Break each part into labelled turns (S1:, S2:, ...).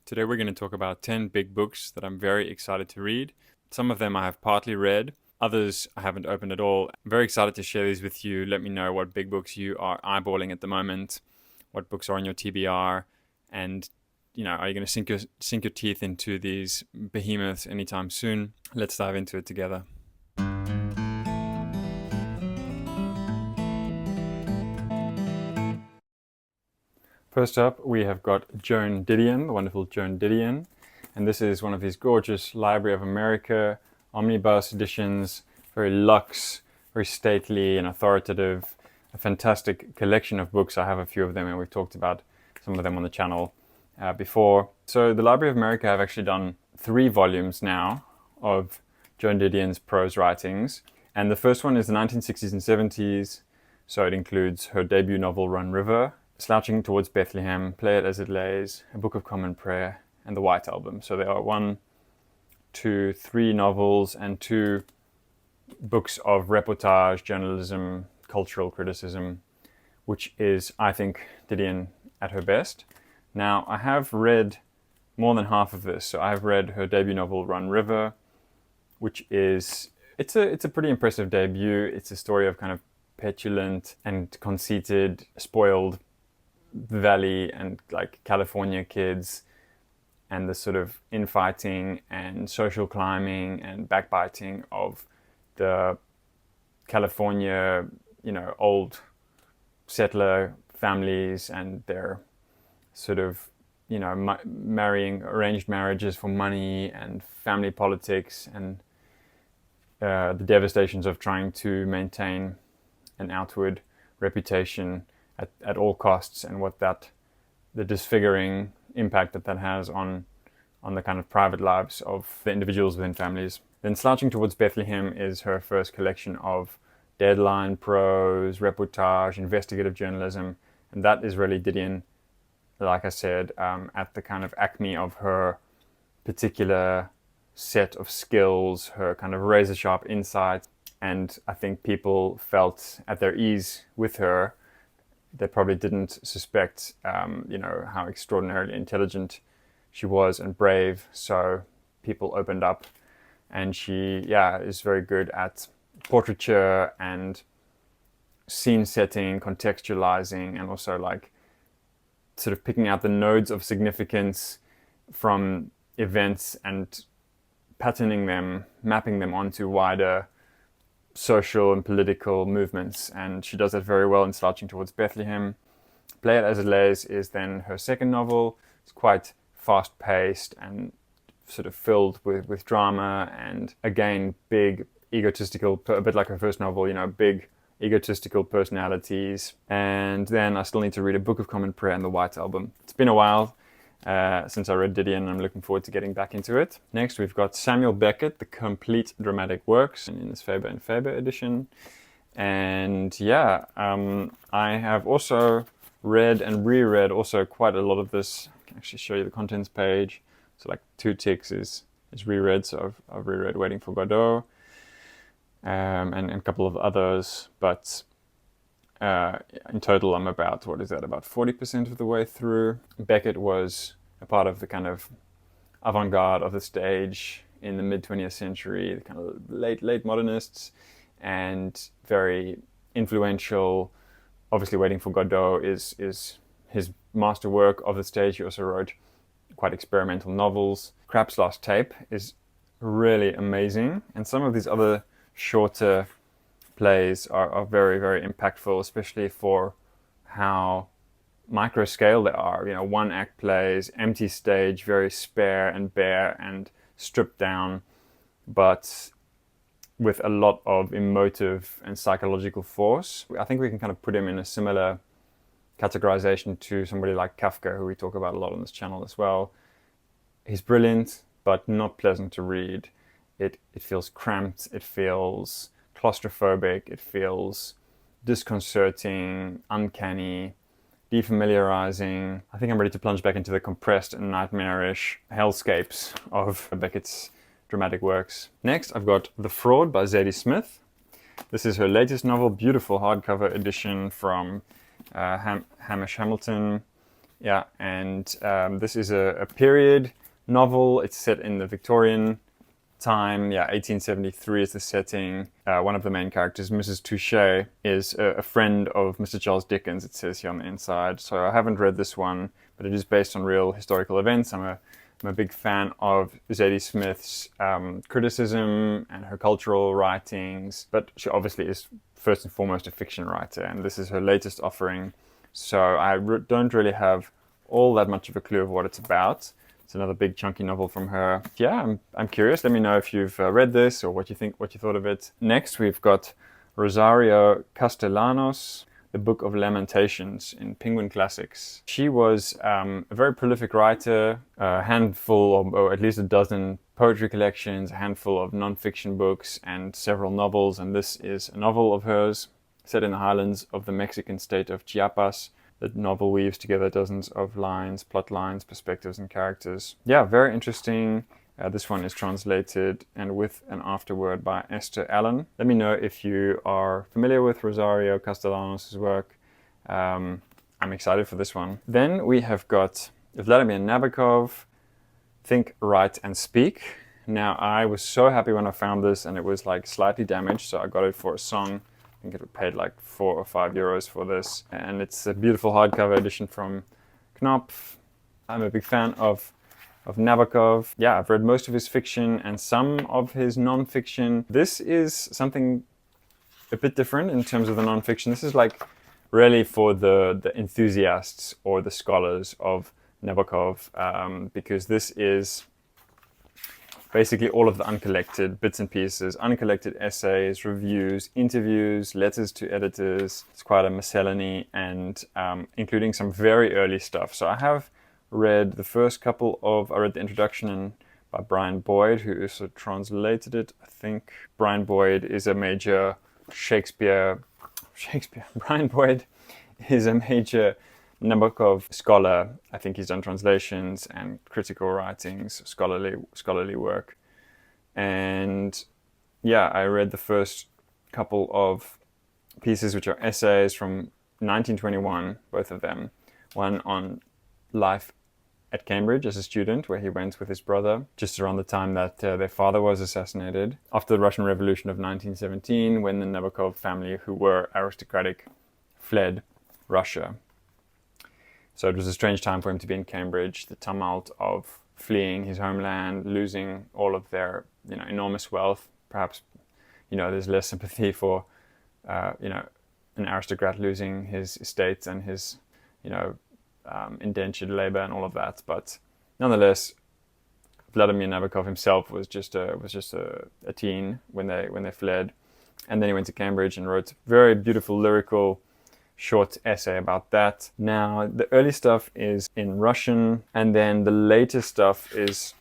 S1: Today we're going to talk about 10 big books that I'm very excited to read. Some of them I have partly read, others I haven't opened at all. I'm very excited to share these with you. Let me know what big books you are eyeballing at the moment, what books are on your TBR, and are you going to sink your teeth into these behemoths anytime soon? Let's dive into it together. First up, we have got Joan Didion, the wonderful Joan Didion. And this is one of these gorgeous Library of America omnibus editions, very luxe, very stately and authoritative, a fantastic collection of books. I have a few of them and we've talked about some of them on the channel before. So the Library of America have actually done 3 volumes now of Joan Didion's prose writings. And the first one is the 1960s and 70s. So it includes her debut novel, Run River, Slouching Towards Bethlehem, Play It As It Lays, A Book of Common Prayer, and The White Album. So there are 1, 2, 3 novels and 2 books of reportage, journalism, cultural criticism, which is, I think, Didion at her best. Now, I have read more than half of this. So I've read her debut novel, Run River, which is, it's a pretty impressive debut. It's a story of kind of petulant and conceited, spoiled Valley and like California kids, and the sort of infighting and social climbing and backbiting of the California, old settler families and their sort of, marrying arranged marriages for money and family politics and the devastations of trying to maintain an outward reputation at all costs, and what the disfiguring impact that has on the kind of private lives of the individuals within families. Then Slouching Towards Bethlehem is her first collection of deadline prose, reportage, investigative journalism, and that is really Didion, like I said, at the kind of acme of her particular set of skills, her kind of razor-sharp insight, and I think people felt at their ease with her. They probably didn't suspect, how extraordinarily intelligent she was and brave. So people opened up, and she, is very good at portraiture and scene setting, contextualizing, and also like sort of picking out the nodes of significance from events and patterning them, mapping them onto wider social and political movements, and she does that very well in Slouching Towards Bethlehem. Play It As It Lays is then her second novel. It's quite fast-paced and sort of filled with drama, and again, big egotistical, a bit like her first novel, big egotistical personalities. And then I still need to read A Book of Common Prayer and The White Album. It's been a while since I read Didion, and I'm looking forward to getting back into it. Next, we've got Samuel Beckett, The Complete Dramatic Works, in this Faber and Faber edition. And I have also read and reread also quite a lot of this. I can actually show you the contents page. So like 2 ticks is reread, so I've reread Waiting for Godot, and a couple of others, but in total, I'm about 40% of the way through. Beckett was a part of the kind of avant-garde of the stage in the mid-20th century, the kind of late modernists, and very influential. Obviously, Waiting for Godot is his masterwork of the stage. He also wrote quite experimental novels. Krapp's Last Tape is really amazing, and some of these other shorter plays are very, very impactful, especially for how micro scale they are. 1-act plays, empty stage, very spare and bare and stripped down, but with a lot of emotive and psychological force. I think we can kind of put him in a similar categorization to somebody like Kafka, who we talk about a lot on this channel as well. He's brilliant, but not pleasant to read. It feels cramped, it feels claustrophobic, it feels disconcerting, uncanny, defamiliarizing. I think I'm ready to plunge back into the compressed and nightmarish hellscapes of Beckett's dramatic works. Next, I've got The Fraud by Zadie Smith. This is her latest novel, beautiful hardcover edition from Hamish Hamilton. Yeah, and this is a period novel. It's set in the Victorian time. Yeah, 1873 is the setting. One of the main characters, Mrs. Touchet, is a friend of Mr. Charles Dickens, it says here on the inside. So I haven't read this one, but it is based on real historical events. I'm a big fan of Zadie Smith's criticism and her cultural writings, but she obviously is first and foremost a fiction writer, and this is her latest offering. So I don't really have all that much of a clue of what it's about. It's another big chunky novel from her. Yeah, I'm curious. Let me know if you've read this or what you think, what you thought of it. Next, we've got Rosario Castellanos, The Book of Lamentations in Penguin Classics. She was a very prolific writer, a handful or at least a dozen poetry collections, a handful of non-fiction books, and several novels. And this is a novel of hers set in the highlands of the Mexican state of Chiapas. The novel weaves together dozens of lines, plot lines, perspectives, and characters. Yeah, very interesting. This one is translated and with an afterword by Esther Allen. Let me know if you are familiar with Rosario Castellanos' work. I'm excited for this one. Then we have got Vladimir Nabokov, Think, Write, and Speak. Now, I was so happy when I found this, and it was like slightly damaged, so I got it for a song. I think it paid like €4 or €5 for this, and it's a beautiful hardcover edition from Knopf. I'm a big fan of Nabokov. Yeah, I've read most of his fiction and some of his non-fiction. This is something a bit different in terms of the non-fiction. This is like really for the enthusiasts or the scholars of Nabokov, because this is basically all of the uncollected bits and pieces, uncollected essays, reviews, interviews, letters to editors. It's quite a miscellany, and including some very early stuff. So I have read the first couple of, I read the introduction by Brian Boyd, who also translated it, I think. Brian Boyd is a major Brian Boyd is a major Nabokov scholar. I think he's done translations and critical writings, scholarly work. And yeah, I read the first couple of pieces, which are essays from 1921, both of them. One on life at Cambridge as a student, where he went with his brother just around the time that their father was assassinated, after the Russian Revolution of 1917, when the Nabokov family, who were aristocratic, fled Russia. So it was a strange time for him to be in Cambridge, the tumult of fleeing his homeland, losing all of their, enormous wealth. Perhaps, there's less sympathy for, an aristocrat losing his estates and his, indentured labor and all of that. But nonetheless, Vladimir Nabokov himself was just a teen when they fled, and then he went to Cambridge and wrote very beautiful lyrical short essay about that. Now, the early stuff is in Russian, and then the later stuff is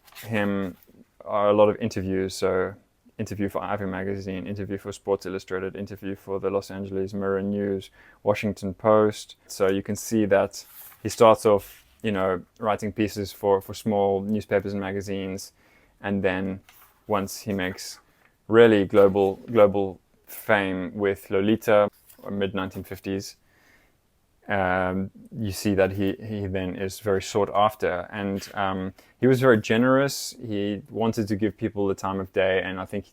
S1: are a lot of interviews. So, interview for Ivy Magazine, interview for Sports Illustrated, interview for the Los Angeles Mirror News, Washington Post. So you can see that he starts off, writing pieces for small newspapers and magazines, and then once he makes really global fame with Lolita, or mid-1950s, you see that he then is very sought after, and he was very generous. He wanted to give people the time of day, and I think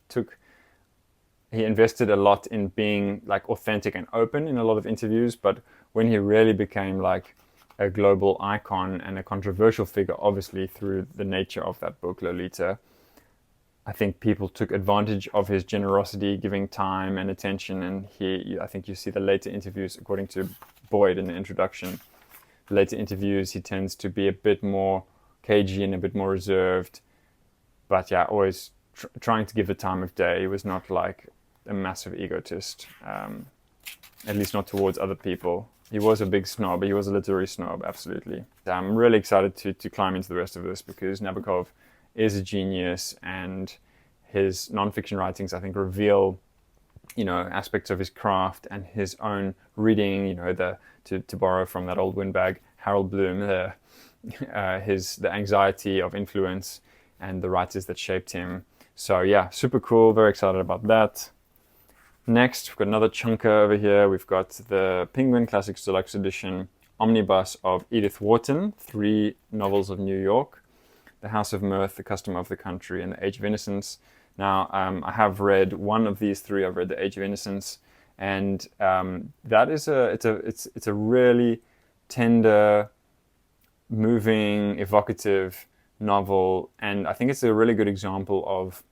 S1: he invested a lot in being like authentic and open in a lot of interviews. But when he really became like a global icon and a controversial figure, obviously through the nature of that book, Lolita, I think people took advantage of his generosity, giving time and attention. And I think you see the later interviews, according to Boyd in the introduction, the later interviews, he tends to be a bit more cagey and a bit more reserved. But yeah, always trying to give the time of day. He was not like a massive egotist, at least not towards other people. He was a big snob. He was a literary snob, absolutely. I'm really excited to climb into the rest of this, because Nabokov is a genius, and his nonfiction writings, I think, reveal, aspects of his craft and his own reading. To borrow from that old windbag, Harold Bloom, the anxiety of influence and the writers that shaped him. So yeah, super cool. Very excited about that. Next, we've got another chunker over here. We've got the Penguin Classics Deluxe Edition omnibus of Edith Wharton, 3 novels of New York: The House of Mirth, The Custom of the Country, and The Age of Innocence. Now, I have read one of these 3. I've read The Age of Innocence, and that is it's a really tender, moving, evocative novel, and I think it's a really good example of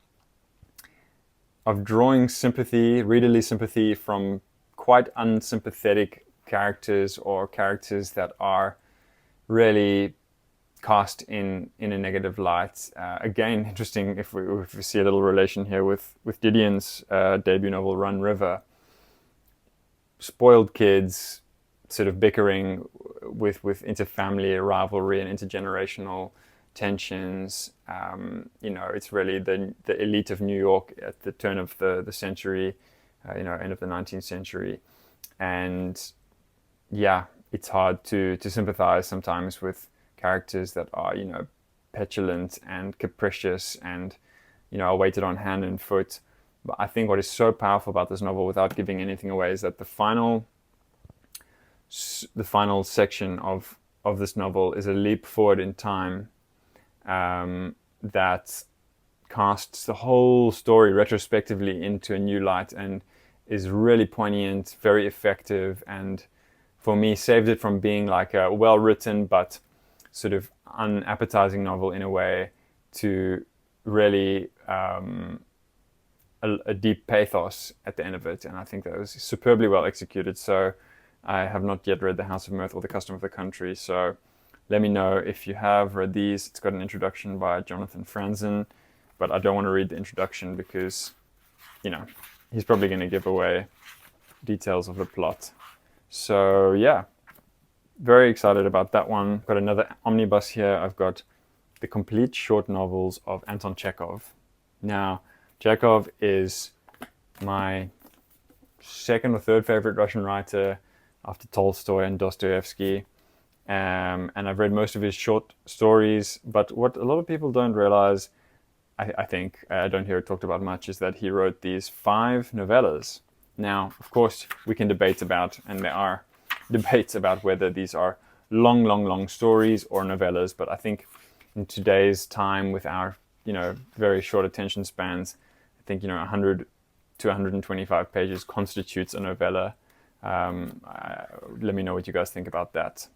S1: drawing sympathy, readerly sympathy, from quite unsympathetic characters, or characters that are really cast in a negative light. Again, interesting if we see a little relation here with Didion's debut novel, Run River. Spoiled kids sort of bickering with interfamily rivalry and intergenerational tensions. It's really the elite of New York at the turn of the century, end of the 19th century. And yeah, it's hard to sympathize sometimes with characters that are, petulant and capricious and, are weighted on hand and foot. But I think what is so powerful about this novel, without giving anything away, is that the final section of this novel is a leap forward in time that casts the whole story retrospectively into a new light and is really poignant, very effective, and for me saved it from being like a well-written but sort of unappetizing novel in a way to really a deep pathos at the end of it. And I think that was superbly well executed. So I have not yet read The House of Mirth or The Custom of the Country, so let me know if you have read these. It's got an introduction by Jonathan Franzen, but I don't want to read the introduction because, he's probably going to give away details of the plot. So yeah, very excited about that one. Got another omnibus here. I've got the complete short novels of Anton Chekhov. Now, Chekhov is my second or third favorite Russian writer after Tolstoy and Dostoevsky. And I've read most of his short stories, but what a lot of people don't realize, I think, I don't hear it talked about much, is that he wrote these 5 novellas. Now, of course, we can debate about, and there are debates about whether these are long stories or novellas, but I think in today's time with our, very short attention spans, I think, 100 to 125 pages constitutes a novella. Let me know what you guys think about that.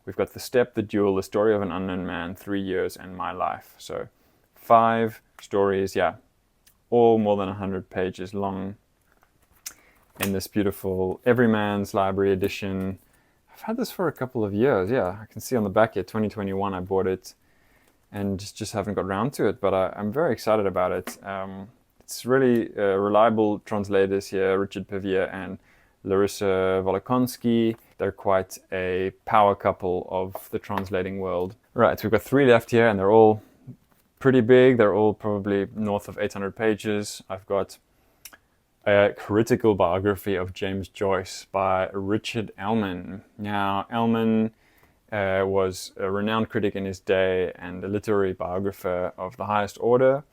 S1: We've got The Step, The Duel, The Story of an Unknown Man, 3 Years, and My Life. So 5 stories, all more than 100 pages long in this beautiful Everyman's Library edition. I've had this for a couple of years. I can see on the back here, 2021 I bought it and just haven't got around to it, but I'm very excited about it. It's really reliable translators here, Richard Pevier and Larissa Volokonsky. They're quite a power couple of the translating world. Right, so we've got 3 left here, and they're all pretty big. They're all probably north of 800 pages. I've got a critical biography of James Joyce by Richard Ellman. Now, Ellman was a renowned critic in his day and a literary biographer of the highest order,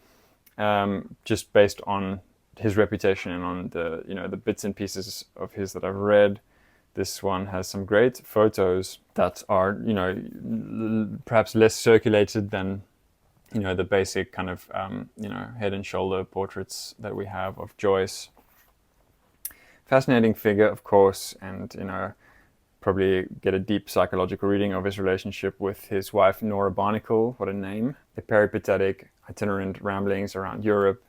S1: just based on his reputation and on the bits and pieces of his that I've read. This one has some great photos that are, perhaps less circulated than, the basic kind of, head and shoulder portraits that we have of Joyce. Fascinating figure, of course, and, probably get a deep psychological reading of his relationship with his wife, Nora Barnacle. What a name. The peripatetic, itinerant ramblings around Europe,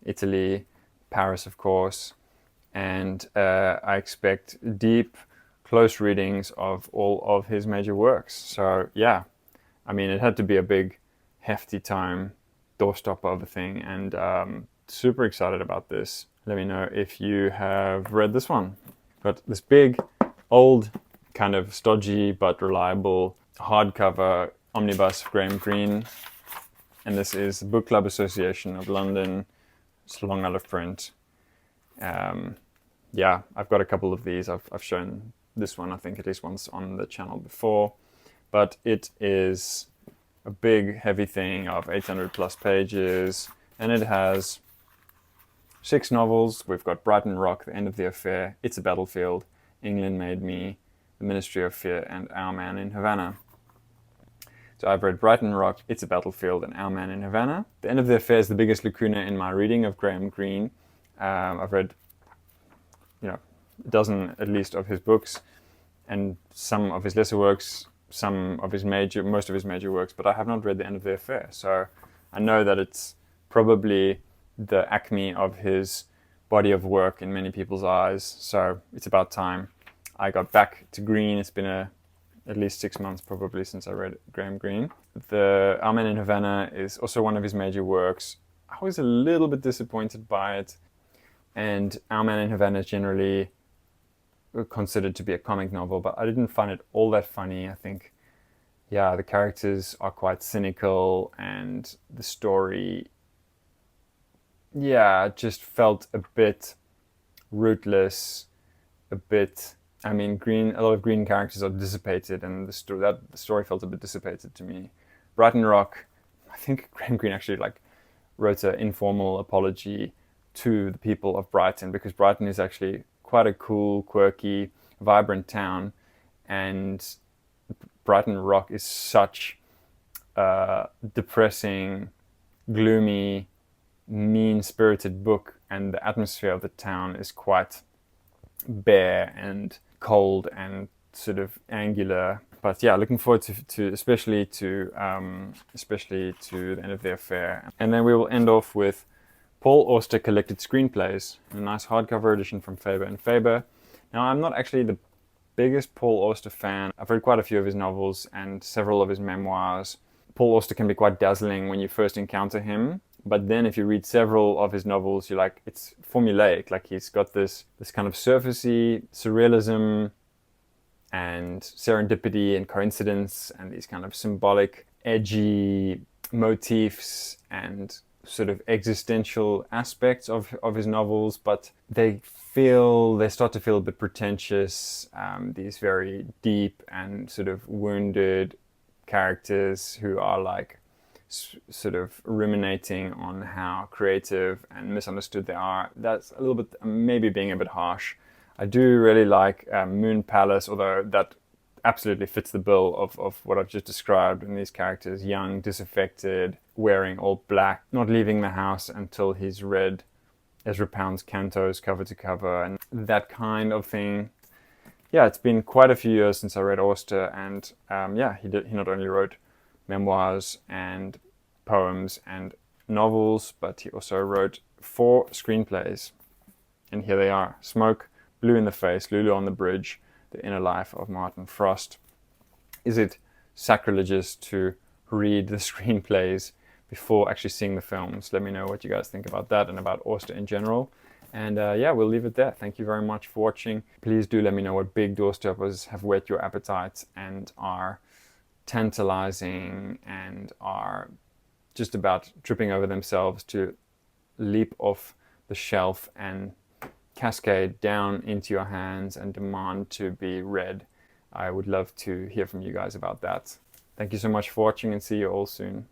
S1: Italy, Paris, of course. And I expect deep, close readings of all of his major works. So yeah, it had to be a big, hefty time, doorstopper of a thing, and super excited about this. Let me know if you have read this one. But this big, old, kind of stodgy but reliable hardcover omnibus of Graham Greene, and this is the Book Club Association of London. It's long out of print. I've got a couple of these. I've shown this one, I think, at least once on the channel before, but it is a big, heavy thing of 800 plus pages, and it has 6 novels. We've got Brighton Rock, The End of the Affair, It's a Battlefield, England Made Me, The Ministry of Fear, and Our Man in Havana. So I've read Brighton Rock, It's a Battlefield, and Our Man in Havana. The End of the Affair is the biggest lacuna in my reading of Greene. I've read, a dozen at least of his books, and some of his lesser works, most of his major works, but I have not read The End of the Affair. So I know that it's probably the acme of his body of work in many people's eyes. So it's about time I got back to Greene. It's been at least 6 months probably since I read Greene. The Our Man in Havana is also one of his major works. I was a little bit disappointed by it, and Our Man in Havana is generally considered to be a comic novel, but I didn't find it all that funny. I think, the characters are quite cynical, and the story, just felt a bit rootless, a lot of Greene characters are dissipated, and the story felt a bit dissipated to me. Brighton Rock, I think Greene actually wrote an informal apology to the people of Brighton, because Brighton is actually quite a cool, quirky, vibrant town, and Brighton Rock is such a depressing, gloomy, mean-spirited book, and the atmosphere of the town is quite bare and cold and sort of angular. But looking forward to especially to The End of the Affair. And then we will end off with Paul Auster Collected Screenplays, a nice hardcover edition from Faber and Faber. Now, I'm not actually the biggest Paul Auster fan. I've read quite a few of his novels and several of his memoirs. Paul Auster can be quite dazzling when you first encounter him, but then if you read several of his novels, you're like, it's formulaic. He's got this kind of surfacey surrealism and serendipity and coincidence and these kind of symbolic, edgy motifs and sort of existential aspects of his novels, but they start to feel a bit pretentious. These very deep and sort of wounded characters who are sort of ruminating on how creative and misunderstood they are. That's a little bit, maybe being a bit harsh. I do really like Moon Palace, although that absolutely fits the bill of what I've just described. And these characters, young, disaffected, wearing all black, not leaving the house until he's read Ezra Pound's cantos cover to cover, and that kind of thing. It's been quite a few years since I read Auster, and he not only wrote memoirs and poems and novels, but he also wrote 4 screenplays. And here they are: Smoke, Blue in the Face, Lulu on the Bridge, The Inner Life of Martin Frost. Is it sacrilegious to read the screenplays before actually seeing the films? Let me know what you guys think about that and about Auster in general. And we'll leave it there. Thank you very much for watching. Please do let me know what big doorsteppers have whet your appetite and are tantalizing and are just about tripping over themselves to leap off the shelf and cascade down into your hands and demand to be read. I would love to hear from you guys about that. Thank you so much for watching, and see you all soon.